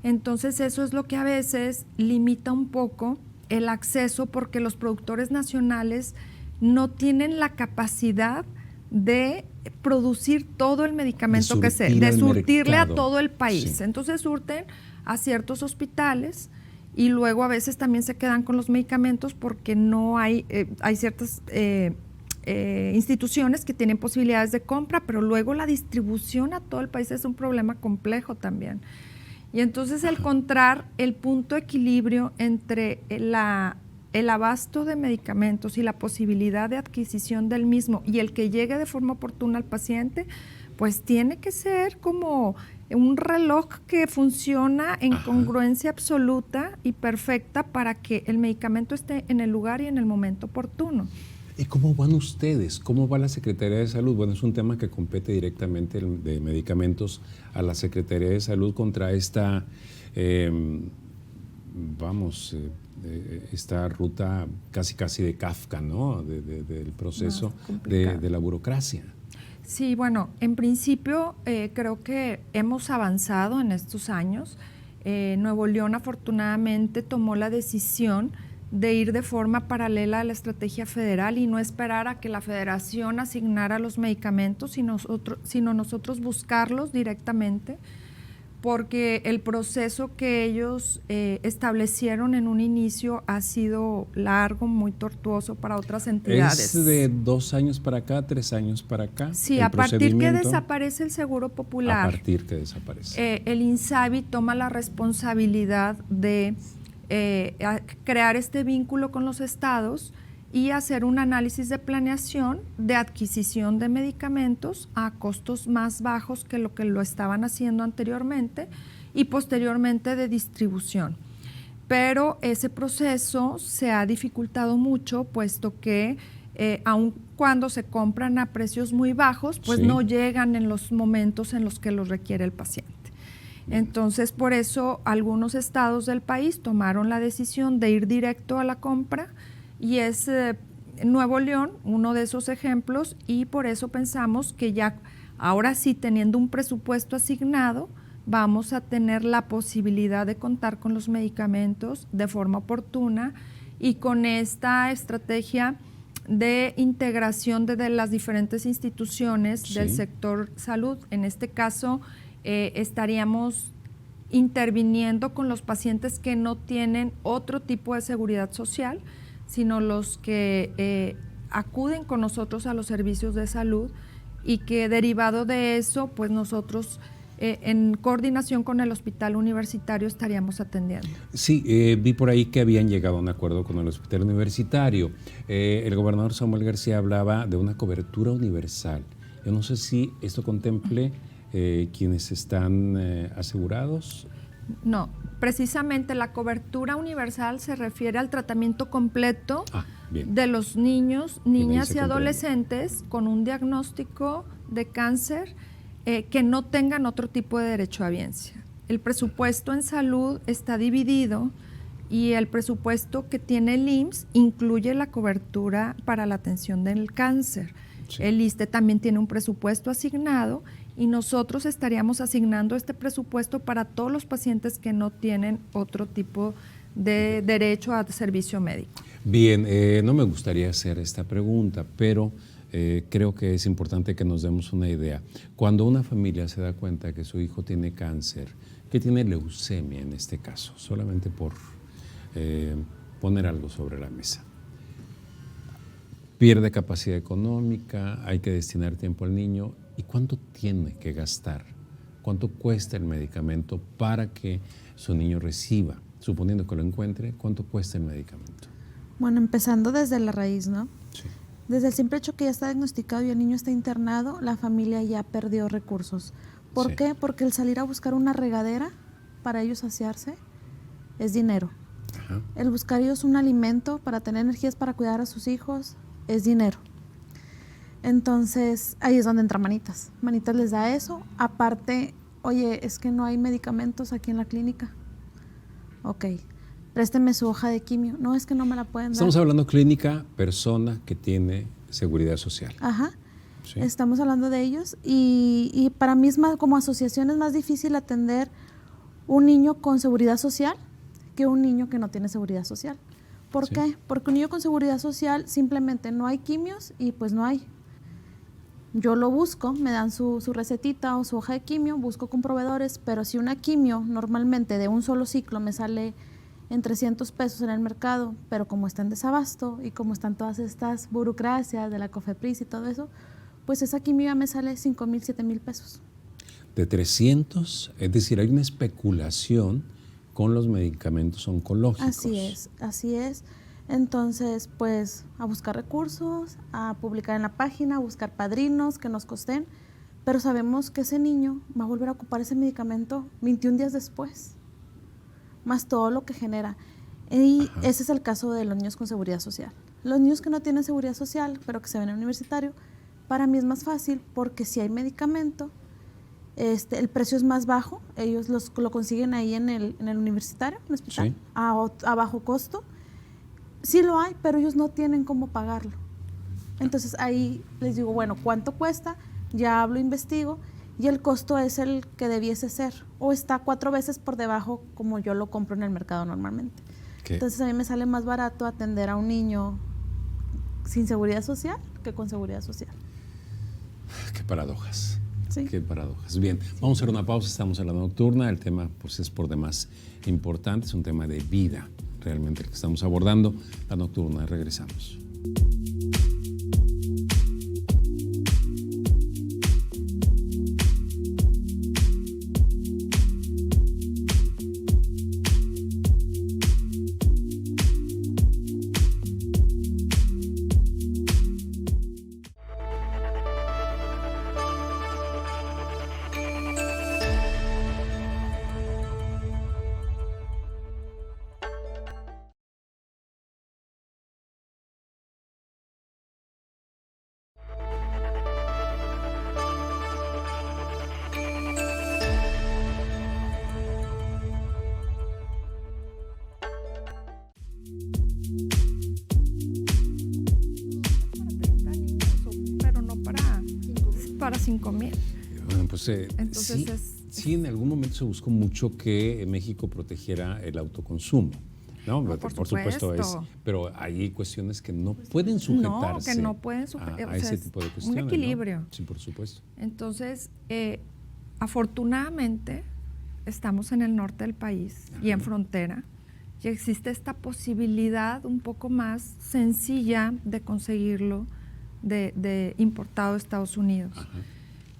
Entonces eso es lo que a veces limita un poco el acceso, porque los productores nacionales no tienen la capacidad de producir todo el medicamento de surtirle a todo el país. Sí. Entonces surten a ciertos hospitales, y luego a veces también se quedan con los medicamentos porque no hay ciertas instituciones que tienen posibilidades de compra, pero luego la distribución a todo el país es un problema complejo también. Y entonces encontrar el punto de equilibrio entre el abasto de medicamentos y la posibilidad de adquisición del mismo, y el que llegue de forma oportuna al paciente, pues tiene que ser como un reloj que funciona en congruencia absoluta y perfecta para que el medicamento esté en el lugar y en el momento oportuno.
¿Y cómo van ustedes? ¿Cómo va la Secretaría de Salud? Bueno, es un tema que compete directamente de medicamentos a la Secretaría de Salud contra esta, esta ruta casi de Kafka, ¿no? Del proceso de la burocracia.
Sí, bueno, en principio creo que hemos avanzado en estos años. Nuevo León afortunadamente tomó la decisión de ir de forma paralela a la estrategia federal y no esperar a que la federación asignara los medicamentos, sino nosotros buscarlos directamente, porque el proceso que ellos establecieron en un inicio ha sido largo, muy tortuoso para otras entidades.
¿Es de 2 años para acá, 3 años para acá?
Sí, a partir que desaparece el Seguro Popular.
A partir que desaparece.
El INSABI toma la responsabilidad de crear este vínculo con los estados y hacer un análisis de planeación de adquisición de medicamentos a costos más bajos que lo estaban haciendo anteriormente, y posteriormente de distribución. Pero ese proceso se ha dificultado mucho, puesto que aun cuando se compran a precios muy bajos, pues no llegan en los momentos en los que los requiere el paciente. Entonces, por eso algunos estados del país tomaron la decisión de ir directo a la compra y es Nuevo León uno de esos ejemplos, y por eso pensamos que ya ahora sí, teniendo un presupuesto asignado, vamos a tener la posibilidad de contar con los medicamentos de forma oportuna y con esta estrategia de integración de las diferentes instituciones del sector salud. En este caso, estaríamos interviniendo con los pacientes que no tienen otro tipo de seguridad social, sino los que acuden con nosotros a los servicios de salud y que derivado de eso, pues nosotros en coordinación con el hospital universitario estaríamos atendiendo.
Sí, vi por ahí que habían llegado a un acuerdo con el hospital universitario. El gobernador Samuel García hablaba de una cobertura universal. Yo no sé si esto contemple quienes están asegurados.
No, precisamente la cobertura universal se refiere al tratamiento completo de los niños, niñas y adolescentes con un diagnóstico de cáncer que no tengan otro tipo de derechohabiencia. El presupuesto en salud está dividido y el presupuesto que tiene el IMSS incluye la cobertura para la atención del cáncer. Sí. El ISSSTE también tiene un presupuesto asignado y nosotros estaríamos asignando este presupuesto para todos los pacientes que no tienen otro tipo de derecho a servicio médico.
Bien, no me gustaría hacer esta pregunta, pero creo que es importante que nos demos una idea. Cuando una familia se da cuenta que su hijo tiene cáncer, que tiene leucemia en este caso, solamente por poner algo sobre la mesa, pierde capacidad económica, hay que destinar tiempo al niño. ¿Y cuánto tiene que gastar? ¿Cuánto cuesta el medicamento para que su niño reciba? Suponiendo que lo encuentre, ¿cuánto cuesta el medicamento?
Bueno, empezando desde la raíz, ¿no?
Sí.
Desde el simple hecho que ya está diagnosticado y el niño está internado, la familia ya perdió recursos. ¿Por qué? Porque el salir a buscar una regadera para ellos saciarse es dinero. Ajá. El buscar ellos un alimento para tener energías para cuidar a sus hijos es dinero. Entonces, ahí es donde entra Manitas. Manitas les da eso. Aparte, oye, es que no hay medicamentos aquí en la clínica. Ok, présteme su hoja de quimio. No, es que no me la pueden dar.
Estamos hablando clínica, persona que tiene seguridad social.
Ajá, sí. Estamos hablando de ellos. Y para mí, como asociación, es más difícil atender un niño con seguridad social que un niño que no tiene seguridad social. ¿Por qué? Porque un niño con seguridad social simplemente no hay quimios y pues no hay. Yo lo busco, me dan su recetita o su hoja de quimio, busco con proveedores, pero si una quimio normalmente de un solo ciclo me sale en 300 pesos en el mercado, pero como está en desabasto y como están todas estas burocracias de la COFEPRIS y todo eso, pues esa quimio ya me sale 5,000, 7,000 pesos.
De 300, es decir, hay una especulación con los medicamentos oncológicos.
Así es. Entonces, pues, a buscar recursos, a publicar en la página, a buscar padrinos que nos costen, pero sabemos que ese niño va a volver a ocupar ese medicamento 21 días después, más todo lo que genera. Y ese es el caso de los niños con seguridad social. Los niños que no tienen seguridad social, pero que se ven en el universitario, para mí es más fácil porque si hay medicamento, el precio es más bajo, ellos lo consiguen ahí en el universitario, en el hospital, a bajo costo. Sí lo hay, pero ellos no tienen cómo pagarlo. Entonces ahí les digo, bueno, ¿cuánto cuesta? Ya hablo, investigo, y el costo es el que debiese ser, o está 4 veces por debajo como yo lo compro en el mercado normalmente. Entonces a mí me sale más barato atender a un niño sin seguridad social que con seguridad social.
Qué paradojas.
Sí.
Qué paradojas. Bien, vamos a hacer una pausa, estamos en la nocturna, el tema pues es por demás importante, es un tema de vida realmente el que estamos abordando. La nocturna, regresamos.
para 5,000.
Bueno, pues
Entonces
sí, en algún momento se buscó mucho que México protegiera el autoconsumo. No,
No,
por supuesto pero hay cuestiones que no pueden sujetarse
que no pueden sujetarse,
a ese tipo de cuestiones.
Un equilibrio.
¿No? Sí, por supuesto.
Entonces, afortunadamente, estamos en el norte del país y en frontera, y existe esta posibilidad un poco más sencilla de conseguirlo de importado de Estados Unidos.
Ajá.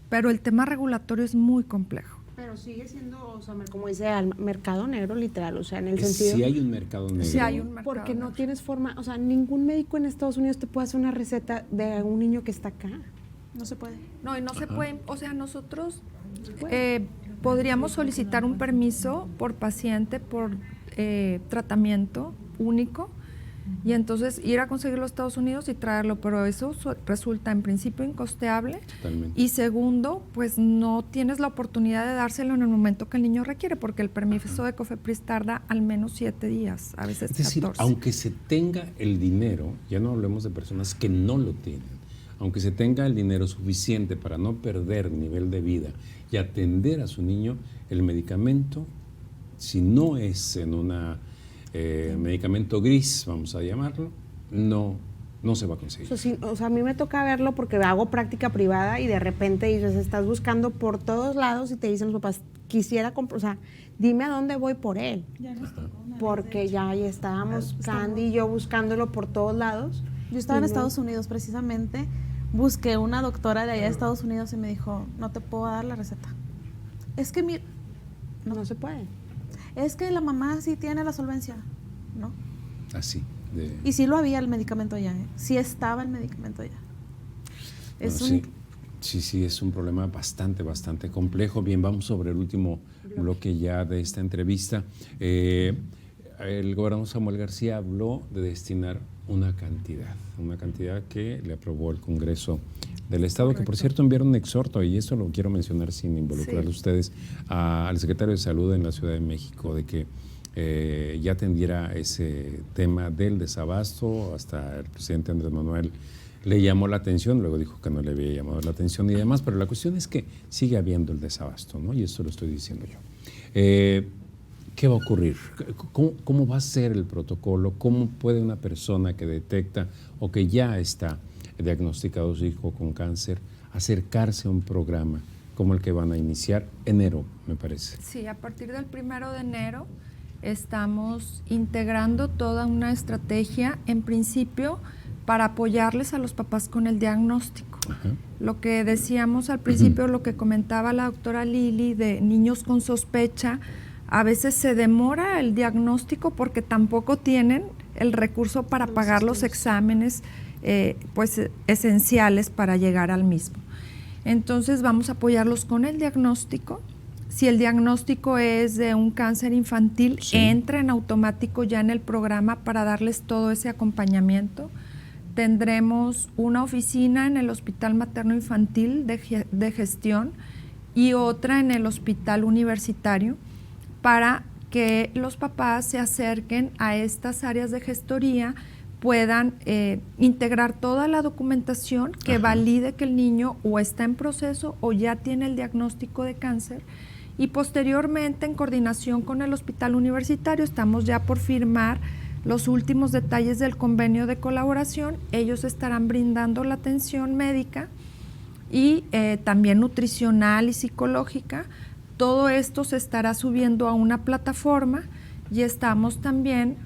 Pero el tema regulatorio es muy complejo.
Pero sigue siendo, o sea, como dice, al mercado negro literal, o sea, en el sentido...
Sí hay un mercado negro.
Sí hay un mercado
Porque no
negro.
tienes forma, o sea, ningún médico en Estados Unidos te puede hacer una receta de un niño que está acá.
No se puede.
No, y no se pueden, o sea, nosotros
puede.
podríamos solicitar un permiso por paciente, por tratamiento único, y entonces ir a conseguirlo a Estados Unidos y traerlo, pero eso resulta en principio incosteable.
Totalmente.
Y segundo, pues no tienes la oportunidad de dárselo en el momento que el niño requiere, porque el permiso de COFEPRIS tarda al menos 7 días, a veces
Es decir,
14.
aunque se tenga el dinero, ya no hablemos de personas que no lo tienen, aunque se tenga el dinero suficiente para no perder nivel de vida y atender a su niño, el medicamento, si no es en una medicamento gris, vamos a llamarlo, no se va a conseguir.
O sea, a mí me toca verlo porque hago práctica privada y de repente dices, estás buscando por todos lados y te dicen los papás, quisiera comprar, o sea, dime a dónde voy por él.
Ya nos tocó una
Porque
vez, de
ya estábamos, Candy y yo buscándolo por todos lados.
Yo estaba
Y
en
no-
Estados Unidos precisamente, busqué una doctora de allá de Estados Unidos y me dijo, no te puedo dar la receta. Es que
No se puede.
es que la mamá sí tiene la solvencia, ¿no?
Así.
Y sí lo había el medicamento allá, ¿eh? Sí estaba el medicamento allá. Es
Bueno,
un
sí, es un problema bastante complejo. Bien, vamos sobre el último bloque ya de esta entrevista. El gobernador Samuel García habló de destinar una cantidad que le aprobó el Congreso del Estado, que por cierto enviaron un exhorto, y esto lo quiero mencionar sin involucrar a ustedes, al secretario de Salud en la Ciudad de México, de que ya atendiera ese tema del desabasto. Hasta el presidente Andrés Manuel le llamó la atención, luego dijo que no le había llamado la atención y demás, pero la cuestión es que sigue habiendo el desabasto, ¿no? Y esto lo estoy diciendo yo. ¿Qué va a ocurrir? ¿Cómo va a ser el protocolo? ¿Cómo puede una persona que detecta o que ya está diagnosticado su hijo con cáncer acercarse a un programa como el que van a iniciar enero, me parece?
Sí, a partir del 1 de enero estamos integrando toda una estrategia, en principio, para apoyarles a los papás con el diagnóstico.
Ajá.
Lo que decíamos al principio, lo que comentaba la doctora Lili, de niños con sospecha, a veces se demora el diagnóstico porque tampoco tienen el recurso para pagar los exámenes pues esenciales para llegar al mismo. Entonces vamos a apoyarlos con el diagnóstico. Si el diagnóstico es de un cáncer infantil,
Sí.
entra en automático ya en el programa para darles todo ese acompañamiento. Tendremos una oficina en el Hospital Materno Infantil de gestión y otra en el Hospital Universitario para que los papás se acerquen a estas áreas de gestoría, puedan integrar toda la documentación que
Ajá.
valide que el niño o está en proceso o ya tiene el diagnóstico de cáncer, y posteriormente, en coordinación con el Hospital Universitario, estamos ya por firmar los últimos detalles del convenio de colaboración. Ellos estarán brindando la atención médica y también nutricional y psicológica. Todo esto se estará subiendo a una plataforma y estamos también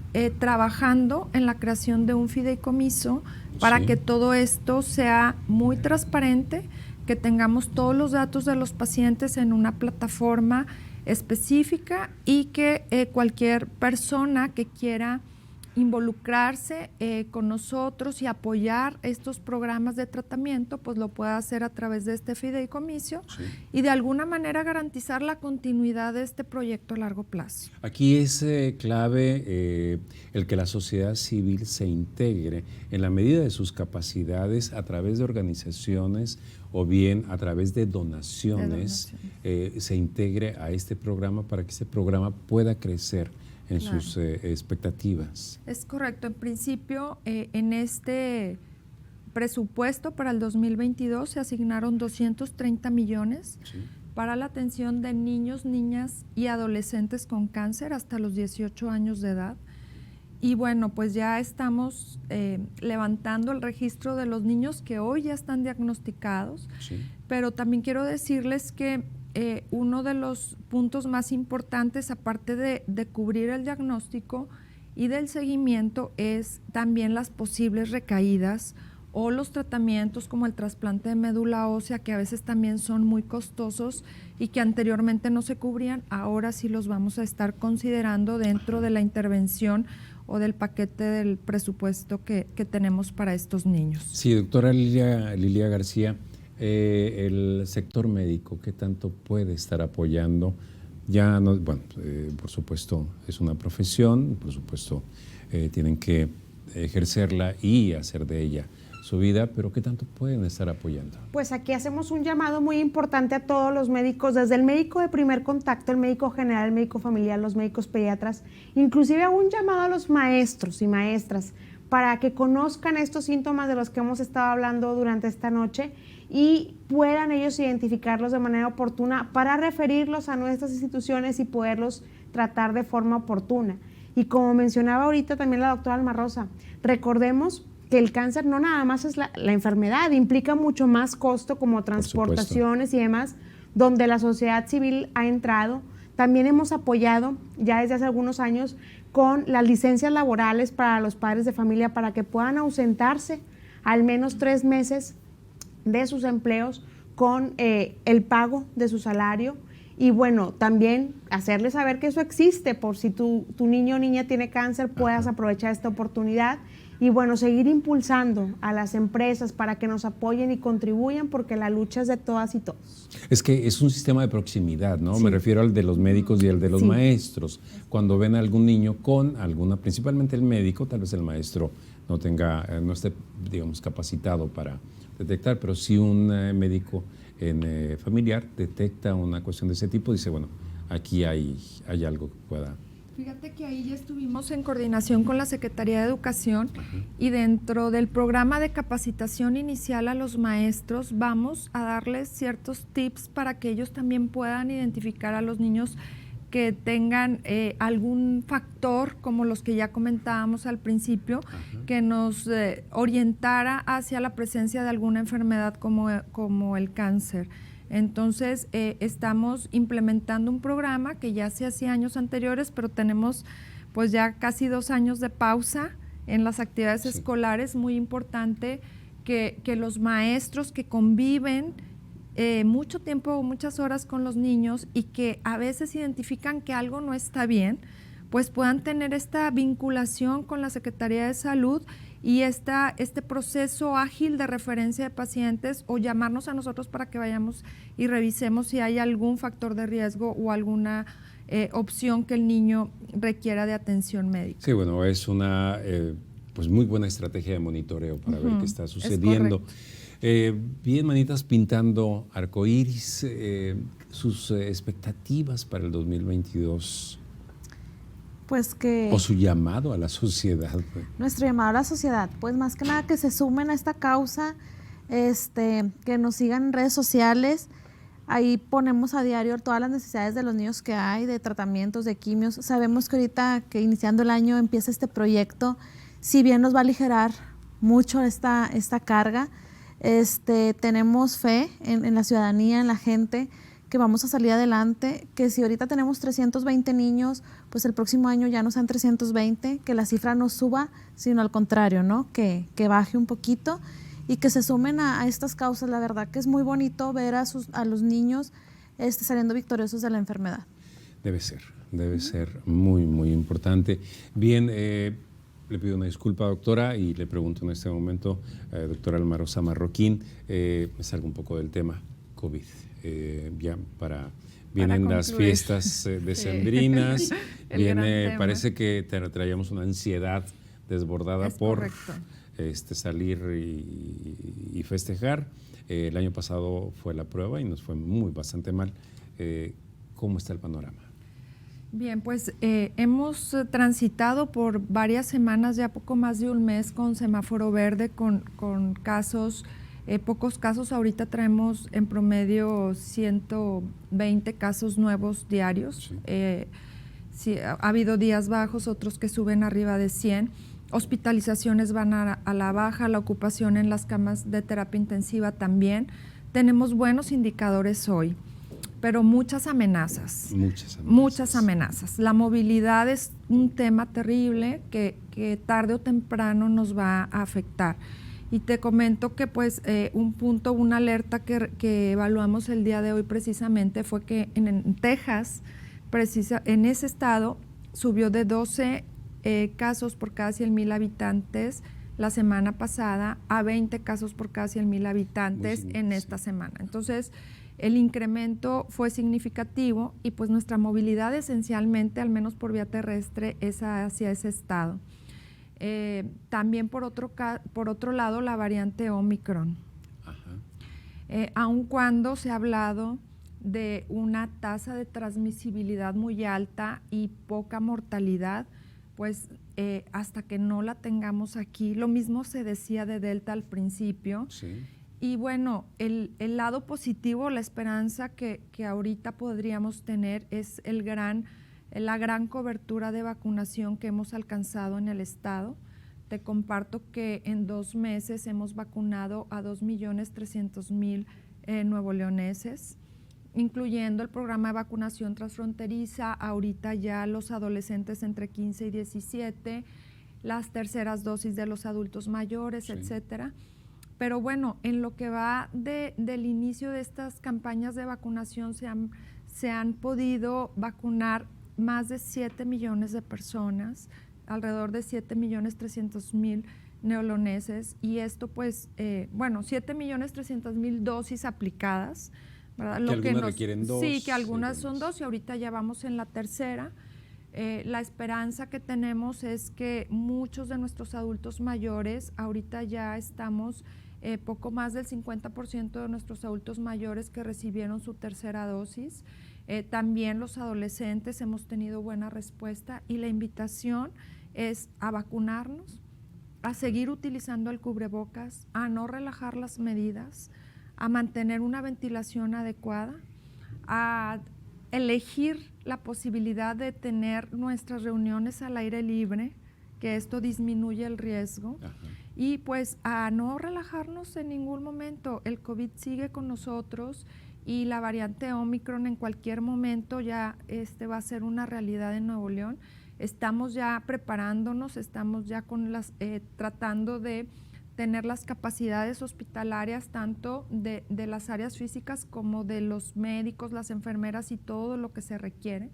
trabajando en la creación de un fideicomiso para
Sí.
que todo esto sea muy transparente, que tengamos todos los datos de los pacientes en una plataforma específica y que cualquier persona que quiera involucrarse con nosotros y apoyar estos programas de tratamiento, pues lo pueda hacer a través de este fideicomiso,
Sí.
y de alguna manera garantizar la continuidad de este proyecto a largo plazo.
Aquí es clave el que la sociedad civil se integre en la medida de sus capacidades a través de organizaciones o bien a través de donaciones, se integre a este programa para que este programa pueda crecer en
Claro.
sus expectativas.
Es correcto. En principio, en este presupuesto para el 2022 se asignaron 230 millones para la atención de niños, niñas y adolescentes con cáncer hasta los 18 años de edad. Y bueno, pues ya estamos levantando el registro de los niños que hoy ya están diagnosticados, pero también quiero decirles que uno de los puntos más importantes, aparte de cubrir el diagnóstico y del seguimiento, es también las posibles recaídas o los tratamientos como el trasplante de médula ósea, que a veces también son muy costosos y que anteriormente no se cubrían, ahora sí los vamos a estar considerando dentro de la intervención o del paquete del presupuesto que tenemos para estos niños.
Sí, doctora Lilia García, el sector médico, ¿qué tanto puede estar apoyando? Ya no, bueno, por supuesto es una profesión, por supuesto tienen que ejercerla y hacer de ella su vida, pero ¿qué tanto pueden estar apoyando?
Pues aquí hacemos un llamado muy importante a todos los médicos, desde el médico de primer contacto, el médico general, el médico familiar, los médicos pediatras, inclusive un llamado a los maestros y maestras para que conozcan estos síntomas de los que hemos estado hablando durante esta noche y puedan ellos identificarlos de manera oportuna para referirlos a nuestras instituciones y poderlos tratar de forma oportuna. Y como mencionaba ahorita también la doctora Alma Rosa, recordemos que el cáncer no nada más es la enfermedad, implica mucho más costo como transportaciones y demás, donde la sociedad civil ha entrado. También hemos apoyado ya desde hace algunos años con las licencias laborales para los padres de familia para que puedan ausentarse al menos 3 meses de sus empleos con el pago de su salario. Y bueno, también hacerles saber que eso existe, por si tu niño o niña tiene cáncer, puedas aprovechar esta oportunidad. Y bueno, seguir impulsando a las empresas para que nos apoyen y contribuyan, porque la lucha es de todas y todos.
Es que es un sistema de proximidad, ¿no?
Sí.
Me refiero al de los médicos y al de los maestros. Cuando ven a algún niño con alguna, principalmente el médico, tal vez el maestro no esté, digamos, capacitado para detectar, pero si un médico familiar detecta una cuestión de ese tipo, dice, bueno, aquí hay algo que pueda...
Fíjate que ahí ya estuvimos en coordinación con la Secretaría de Educación y dentro del programa de capacitación inicial a los maestros vamos a darles ciertos tips para que ellos también puedan identificar a los niños que tengan algún factor, como los que ya comentábamos al principio, que nos orientara hacia la presencia de alguna enfermedad como el cáncer. Entonces, estamos implementando un programa que ya se hacía años anteriores, pero tenemos pues ya casi 2 años de pausa en las actividades escolares. Muy importante que los maestros que conviven mucho tiempo, muchas horas con los niños y que a veces identifican que algo no está bien, pues puedan tener esta vinculación con la Secretaría de Salud y este proceso ágil de referencia de pacientes o llamarnos a nosotros para que vayamos y revisemos si hay algún factor de riesgo o alguna opción que el niño requiera de atención médica.
Sí, bueno, es una pues muy buena estrategia de monitoreo para ver qué está sucediendo. Bien, manitas, pintando arcoíris, sus expectativas para el 2022.
Pues que...
O su llamado a la sociedad.
Nuestro llamado a la sociedad, pues más que nada que se sumen a esta causa, que nos sigan en redes sociales. Ahí ponemos a diario todas las necesidades de los niños que hay, de tratamientos, de quimios. Sabemos que ahorita que iniciando el año empieza este proyecto, si bien nos va a aligerar mucho esta carga, tenemos fe en la ciudadanía, en la gente, que vamos a salir adelante, que si ahorita tenemos 320 niños, pues el próximo año ya no sean 320, que la cifra no suba, sino al contrario, ¿no? Que baje un poquito y que se sumen a estas causas. La verdad que es muy bonito ver a los niños saliendo victoriosos de la enfermedad.
Debe ser muy, muy importante. Bien, le pido una disculpa, doctora, y le pregunto en este momento, doctora Alma Rosa Marroquín, me salgo un poco del tema COVID. Vienen las fiestas decembrinas, parece que traíamos una ansiedad desbordada por salir y festejar. El año pasado fue la prueba y nos fue bastante mal. ¿Cómo está el panorama?
Bien, pues hemos transitado por varias semanas, ya poco más de un mes, con semáforo verde, con casos, pocos casos. Ahorita traemos en promedio 120 casos nuevos diarios.
Sí.
Sí, ha habido días bajos, otros que suben arriba de 100. Hospitalizaciones van a la baja, la ocupación en las camas de terapia intensiva también. Tenemos buenos indicadores hoy, pero muchas amenazas. Muchas amenazas. La movilidad es un tema terrible que tarde o temprano nos va a afectar. Y te comento que pues un punto, una alerta que evaluamos el día de hoy precisamente fue que en Texas, en ese estado, subió de 12 casos por cada 100,000 habitantes la semana pasada a 20 casos por cada 100,000 habitantes en esta semana. Entonces, el incremento fue significativo y pues nuestra movilidad esencialmente, al menos por vía terrestre, es hacia ese estado. También por otro lado, la variante Omicron. Aun cuando se ha hablado de una tasa de transmisibilidad muy alta y poca mortalidad, pues hasta que no la tengamos aquí, lo mismo se decía de Delta al principio.
Sí.
Y bueno, el lado positivo, la esperanza que ahorita podríamos tener es la gran cobertura de vacunación que hemos alcanzado en el estado. Te comparto que en 2 meses hemos vacunado a 2,300,000 nuevoleoneses, incluyendo el programa de vacunación transfronteriza, ahorita ya los adolescentes entre 15 y 17, las terceras dosis de los adultos mayores, sí, etcétera. Pero bueno, en lo que va del inicio de estas campañas de vacunación se han podido vacunar más de 7 millones de personas, alrededor de 7,300,000 neoloneses, y esto pues, 7,300,000 dosis aplicadas, ¿verdad?
Que algunas requieren 2.
Sí, que algunas son 2 y ahorita ya vamos en la tercera. La esperanza que tenemos es que muchos de nuestros adultos mayores, ahorita ya estamos poco más del 50% de nuestros adultos mayores que recibieron su tercera dosis. También los adolescentes hemos tenido buena respuesta y la invitación es a vacunarnos, a seguir utilizando el cubrebocas, a no relajar las medidas, a mantener una ventilación adecuada, a elegir la posibilidad de tener nuestras reuniones al aire libre, que esto disminuye el riesgo. Ajá. Y pues a no relajarnos en ningún momento. El COVID sigue con nosotros y la variante Omicron en cualquier momento ya va a ser una realidad en Nuevo León. Estamos ya preparándonos, estamos ya tratando de tener las capacidades hospitalarias tanto de las áreas físicas como de los médicos, las enfermeras y todo lo que se requiere.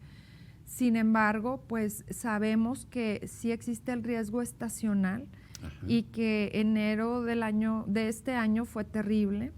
Sin embargo, pues sabemos que sí existe el riesgo estacional. Ajá. Y que enero de este año fue terrible.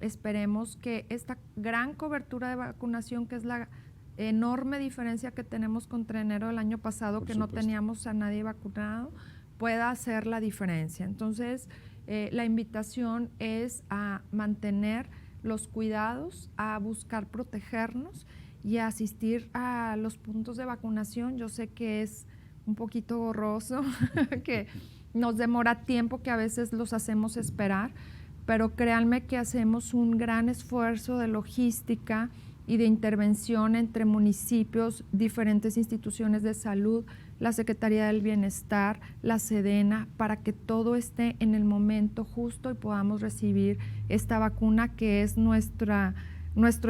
Esperemos que esta gran cobertura de vacunación, que es la enorme diferencia que tenemos contra enero del año pasado, por que supuesto, no teníamos a nadie vacunado, pueda hacer la diferencia. Entonces, la invitación es a mantener los cuidados, a buscar protegernos y a asistir a los puntos de vacunación. Yo sé que es un poquito borroso, que nos demora tiempo, que a veces los hacemos esperar, pero créanme que hacemos un gran esfuerzo de logística y de intervención entre municipios, diferentes instituciones de salud, la Secretaría del Bienestar, la Sedena, para que todo esté en el momento justo y podamos recibir esta vacuna que es nuestro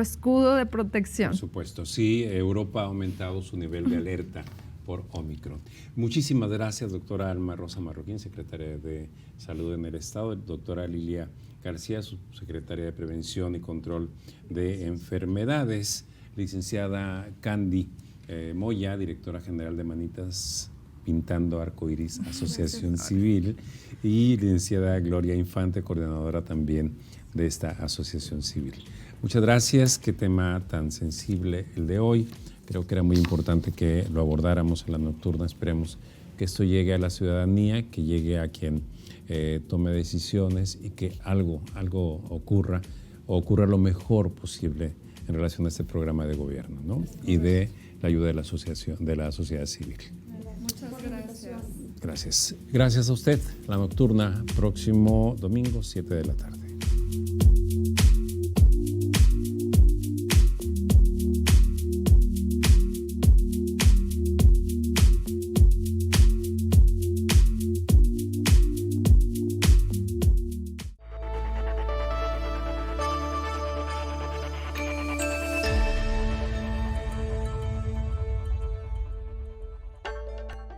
escudo de protección.
Por supuesto, sí, Europa ha aumentado su nivel de alerta por Omicron. Muchísimas gracias, doctora Alma Rosa Marroquín, secretaria de Salud en el Estado, doctora Lilia García, subsecretaria de Prevención y Control de Enfermedades, licenciada Candy Moya, directora general de Manitas Pintando Arcoiris Asociación Civil, y licenciada Gloria Infante, coordinadora también de esta Asociación Civil. Muchas gracias, qué tema tan sensible el de hoy. Creo que era muy importante que lo abordáramos en la nocturna. Esperemos que esto llegue a la ciudadanía, que llegue a quien tome decisiones y que algo ocurra lo mejor posible en relación a este programa de gobierno, ¿no? Y de la ayuda de la asociación, de la sociedad civil.
Muchas gracias.
Gracias. Gracias a usted. La Nocturna, próximo domingo, 7 de la tarde.